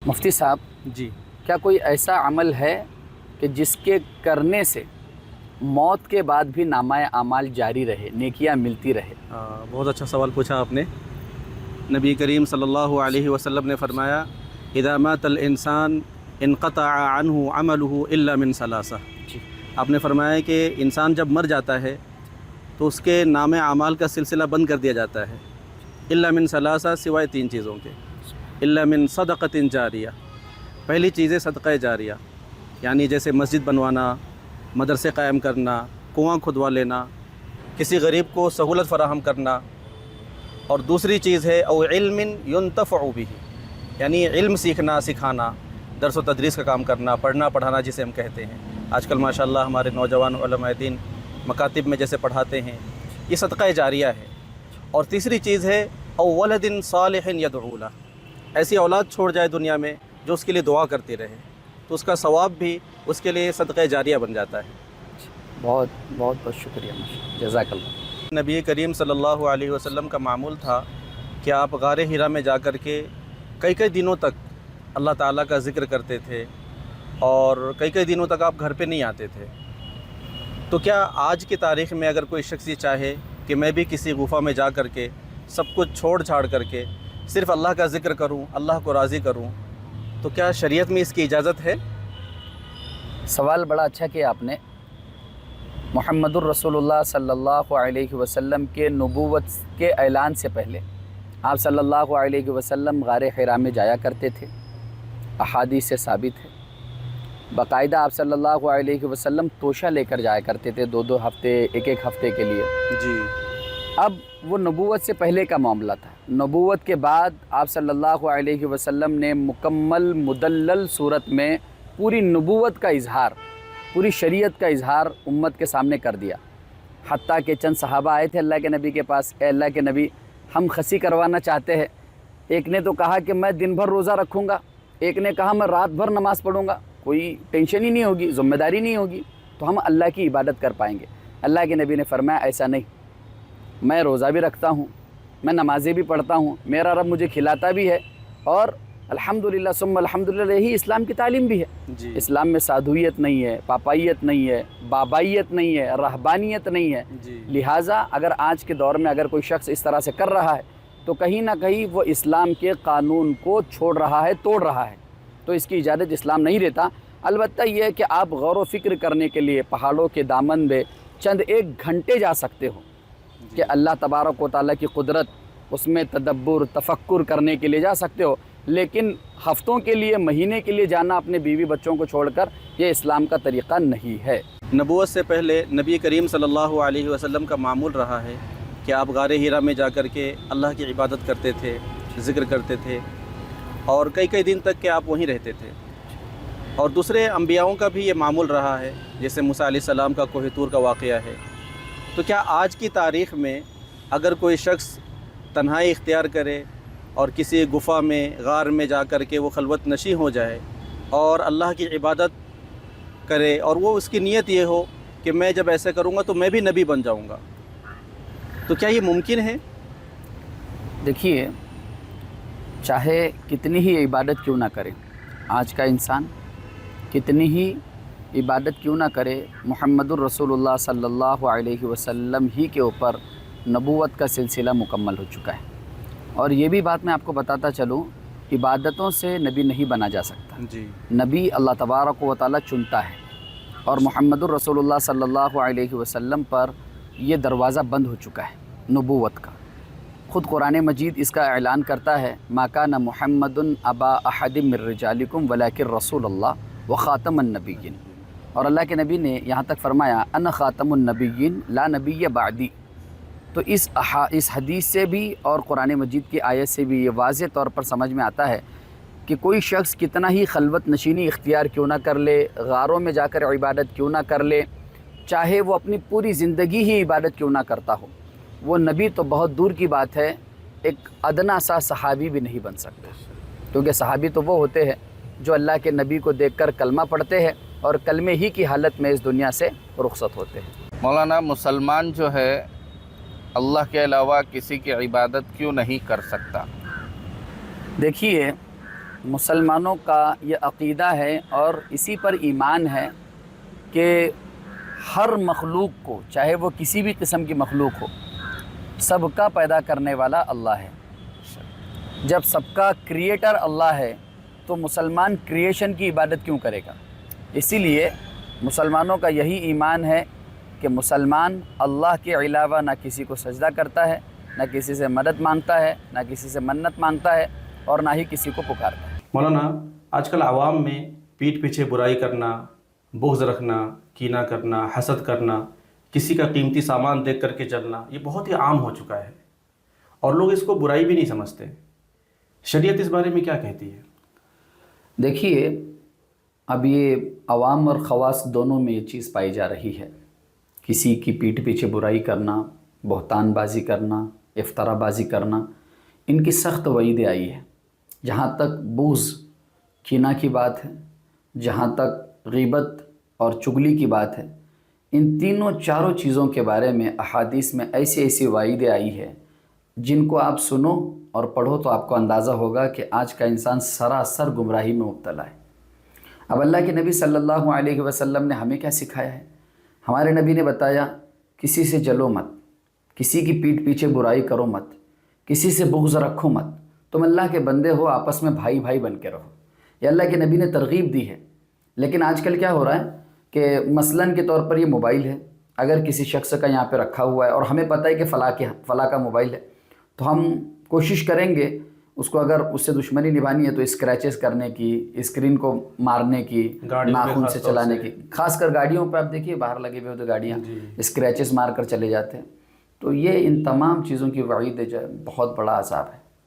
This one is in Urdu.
مفتی صاحب، جی کیا کوئی ایسا عمل ہے کہ جس کے کرنے سے موت کے بعد بھی نامہ اعمال جاری رہے، نیکیاں ملتی رہے؟ بہت اچھا سوال پوچھا آپ نے۔ نبی کریم صلی اللہ علیہ وسلم نے فرمایا اذا مات الانسان انقطع عنہ عمله الا من ثلاثہ۔ جی، آپ نے فرمایا کہ انسان جب مر جاتا ہے تو اس کے نام اعمال کا سلسلہ بند کر دیا جاتا ہے، الا من ثلاثہ، سوائے تین چیزوں کے، الا من صدقۃ جاریہ۔ پہلی چیز ہے صدقہ جاریہ، یعنی جیسے مسجد بنوانا، مدرسے قائم کرنا، کنواں کھدوا لینا، کسی غریب کو سہولت فراہم کرنا۔ اور دوسری چیز ہے او علم ينتفع به، یعنی علم سیکھنا سکھانا، درس و تدریس کا کام کرنا، پڑھنا پڑھانا جسے ہم کہتے ہیں۔ آج کل ماشاءاللہ ہمارے نوجوان علماء دین مکاتب میں جیسے پڑھاتے ہیں، یہ صدقہ جاریہ ہے۔ اور تیسری چیز ہے او ولد صالح يدعو له، ایسی اولاد چھوڑ جائے دنیا میں جو اس کے لیے دعا کرتی رہے، تو اس کا ثواب بھی اس کے لیے صدقہ جاریہ بن جاتا ہے۔ بہت بہت بہت شکریہ، جزاک اللہ۔ نبی کریم صلی اللہ علیہ وسلم کا معمول تھا کہ آپ غار حرا میں جا کر کے کئی دنوں تک اللہ تعالیٰ کا ذکر کرتے تھے، اور کئی دنوں تک آپ گھر پہ نہیں آتے تھے۔ تو کیا آج کی تاریخ میں اگر کوئی شخص یہ چاہے کہ میں بھی کسی غفا میں جا کر کے سب کچھ چھوڑ چھاڑ کر کے صرف اللہ کا ذکر کروں، اللہ کو راضی کروں، تو کیا شریعت میں اس کی اجازت ہے؟ سوال بڑا اچھا کیا آپ نے۔ محمد الرسول اللہ صلی اللہ علیہ وسلم کے نبوت کے اعلان سے پہلے آپ صلی اللہ علیہ وسلم غار حرا میں جایا کرتے تھے، احادیث سے ثابت ہے۔ باقاعدہ آپ صلی اللہ علیہ وسلم توشہ لے کر جایا کرتے تھے، دو ہفتے، ایک ہفتے کے لیے۔ جی، اب وہ نبوت سے پہلے کا معاملہ تھا۔ نبوت کے بعد آپ صلی اللہ علیہ وسلم نے مکمل مدلل صورت میں پوری نبوت کا اظہار، پوری شریعت کا اظہار امت کے سامنے کر دیا۔ حتیٰ کہ چند صحابہ آئے تھے اللہ کے نبی کے پاس، اے اللہ کے نبی، ہم خسی کروانا چاہتے ہیں۔ ایک نے تو کہا کہ میں دن بھر روزہ رکھوں گا، ایک نے کہا میں رات بھر نماز پڑھوں گا، کوئی ٹینشن ہی نہیں ہوگی، ذمہ داری نہیں ہوگی، تو ہم اللہ کی عبادت کر پائیں گے۔ اللہ کے نبی نے فرمایا ایسا نہیں، میں روزہ بھی رکھتا ہوں، میں نمازیں بھی پڑھتا ہوں، میرا رب مجھے کھلاتا بھی ہے، اور الحمدللہ ثم الحمدللہ یہی اسلام کی تعلیم بھی ہے۔ جی، اسلام میں سادھویت نہیں ہے، پاپائیت نہیں ہے، بابائیت نہیں ہے، رہبانیت نہیں ہے۔ جی، لہٰذا اگر آج کے دور میں اگر کوئی شخص اس طرح سے کر رہا ہے تو کہیں نہ کہیں وہ اسلام کے قانون کو چھوڑ رہا ہے، توڑ رہا ہے، تو اس کی اجازت اسلام نہیں دیتا۔ البتہ یہ ہے کہ آپ غور و فکر کرنے کے لیے پہاڑوں کے دامن میں چند ایک گھنٹے جا سکتے ہو کہ اللہ تبارک و تعالیٰ کی قدرت، اس میں تدبر تفکر کرنے کے لیے جا سکتے ہو، لیکن ہفتوں کے لیے، مہینے کے لیے جانا اپنے بیوی بچوں کو چھوڑ کر، یہ اسلام کا طریقہ نہیں ہے۔ نبوت سے پہلے نبی کریم صلی اللہ علیہ وسلم کا معمول رہا ہے کہ آپ غار حرا میں جا کر کے اللہ کی عبادت کرتے تھے، ذکر کرتے تھے، اور کئی دن تک کہ آپ وہیں رہتے تھے۔ اور دوسرے انبیاؤں کا بھی یہ معمول رہا ہے، جیسے موسیٰ علیہ السلام کا کوہ طور کا واقعہ ہے۔ تو کیا آج کی تاریخ میں اگر کوئی شخص تنہائی اختیار کرے اور کسی گفا میں، غار میں جا کر کے وہ خلوت نشیں ہو جائے اور اللہ کی عبادت کرے، اور وہ اس کی نیت یہ ہو کہ میں جب ایسے کروں گا تو میں بھی نبی بن جاؤں گا، تو کیا یہ ممکن ہے؟ دیکھیے، چاہے کتنی ہی عبادت کیوں نہ کرے، آج کا انسان کتنی ہی عبادت کیوں نہ کرے، محمد الرسول اللہ صلی اللہ علیہ وسلم ہی کے اوپر نبوت کا سلسلہ مکمل ہو چکا ہے۔ اور یہ بھی بات میں آپ کو بتاتا چلوں، عبادتوں سے نبی نہیں بنا جا سکتا۔ جی، نبی اللہ تبارک و تعالیٰ چنتا ہے، اور محمد الرسول اللہ صلی اللہ علیہ وسلم پر یہ دروازہ بند ہو چکا ہے نبوت کا۔ خود قرآن مجید اس کا اعلان کرتا ہے، ما کان محمد ابا احد من رجالکم ولکن رسول اللہ وخاتم النبیین، اور اللہ کے نبی نے یہاں تک فرمایا انا خاتم النبیین لا نبی بعدی۔ تو اس حدیث سے بھی اور قرآن مجید کی آیت سے بھی یہ واضح طور پر سمجھ میں آتا ہے کہ کوئی شخص کتنا ہی خلوت نشینی اختیار کیوں نہ کر لے، غاروں میں جا کر عبادت کیوں نہ کر لے، چاہے وہ اپنی پوری زندگی ہی عبادت کیوں نہ کرتا ہو، وہ نبی تو بہت دور کی بات ہے، ایک ادنا سا صحابی بھی نہیں بن سکتا، کیونکہ صحابی تو وہ ہوتے ہیں جو اللہ کے نبی کو دیکھ کر کلمہ پڑھتے ہیں اور کلمے ہی کی حالت میں اس دنیا سے رخصت ہوتے ہیں۔ مولانا، مسلمان جو ہے اللہ کے علاوہ کسی کی عبادت کیوں نہیں کر سکتا؟ دیکھیے، مسلمانوں کا یہ عقیدہ ہے اور اسی پر ایمان ہے کہ ہر مخلوق کو، چاہے وہ کسی بھی قسم کی مخلوق ہو، سب کا پیدا کرنے والا اللہ ہے۔ جب سب کا کریٹر اللہ ہے تو مسلمان کریشن کی عبادت کیوں کرے گا؟ اسی لیے مسلمانوں کا یہی ایمان ہے کہ مسلمان اللہ کے علاوہ نہ کسی کو سجدہ کرتا ہے، نہ کسی سے مدد مانگتا ہے، نہ کسی سے منت مانگتا ہے، اور نہ ہی کسی کو پکارتا ہے۔ مولانا، آج کل عوام میں پیٹھ پیچھے برائی کرنا، بغض رکھنا، کینہ کرنا، حسد کرنا، کسی کا قیمتی سامان دیکھ کر کے چلنا، یہ بہت ہی عام ہو چکا ہے اور لوگ اس کو برائی بھی نہیں سمجھتے۔ شریعت اس بارے میں کیا کہتی ہے؟ دیکھیے، اب یہ عوام اور خواص دونوں میں یہ چیز پائی جا رہی ہے۔ کسی کی پیٹھ پیچھے برائی کرنا، بہتان بازی کرنا، افترا بازی کرنا، ان کی سخت وعید آئی ہے۔ جہاں تک بغض، کینہ کی بات ہے، جہاں تک غیبت اور چغلی کی بات ہے، ان تینوں چاروں چیزوں کے بارے میں احادیث میں ایسی ایسی وعیدیں آئی ہے جن کو آپ سنو اور پڑھو تو آپ کو اندازہ ہوگا کہ آج کا انسان سراسر گمراہی میں مبتلا ہے۔ اب اللہ کے نبی صلی اللہ علیہ وسلم نے ہمیں کیا سکھایا ہے؟ ہمارے نبی نے بتایا، کسی سے جلو مت، کسی کی پیٹھ پیچھے برائی کرو مت، کسی سے بغض رکھو مت، تم اللہ کے بندے ہو، آپس میں بھائی بھائی بن کے رہو۔ یہ اللہ کے نبی نے ترغیب دی ہے۔ لیکن آج کل کیا ہو رہا ہے کہ مثلاً کے طور پر یہ موبائل ہے، اگر کسی شخص کا یہاں پہ رکھا ہوا ہے اور ہمیں پتہ ہے کہ فلاں کا موبائل ہے، تو ہم کوشش کریں گے اس کو، اگر اس سے دشمنی نبھانی ہے تو اسکریچز کرنے کی، اسکرین کو مارنے کی، ناخن سے چلانے کی۔ خاص کر گاڑیوں پہ آپ دیکھیے، باہر لگے ہوئے تو گاڑیاں اسکریچز مار کر چلے جاتے ہیں۔ تو یہ ان تمام چیزوں کی وعید ہے، بہت بڑا عذاب ہے۔